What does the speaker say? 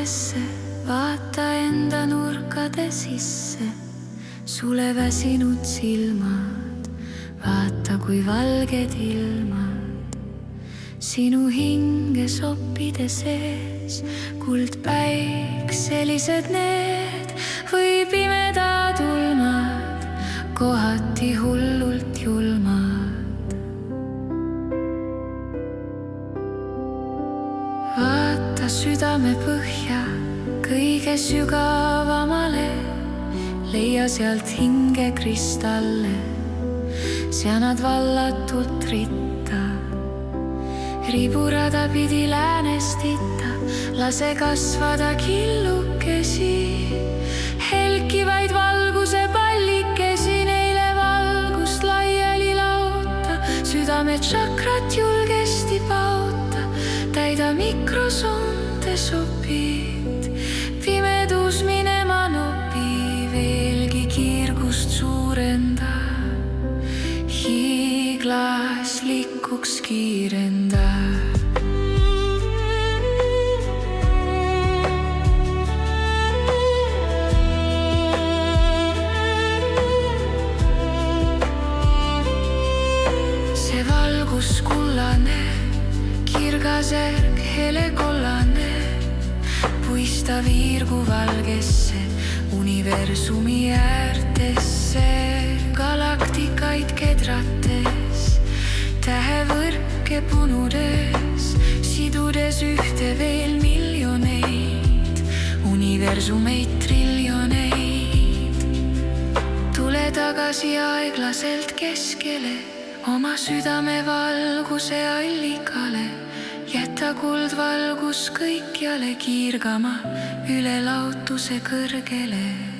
aknasse, vaata enda nurkade sisse. Sule väsinud silmad, vaata kui valged ilmad. Sinu hinge soppide sees, kuldpäikselised need või pimedad ulmad, kohati hullult julmad. Vaata südame põhja kõige sügavamale, leia sealt hinge kristalle, sea nad vallatult ritta. Riburada pidi läänest itta, lase kasvada killukesi, helkivaid valguse pallikesi, neile valgust laiali laota. Südame tšakrat julgesti paota, täida mikrosonde sopid, pimedus minema nopi, veelgi kiirgust suurenda, hiiglaslikuks kiirenda. See valgus kullane, kirgas erg helekollane, puista viirgu valgesse universumi äärtesse, galaktikaid kedrates, tähevõrke punudes, sidudes ühte veel miljoneid, universumeid triljoneid. Tule tagasi aeglaselt keskele, oma südame valguse allikale, jäta kuldvalgus kõikjale kiirgama üle laotuse kõrgele.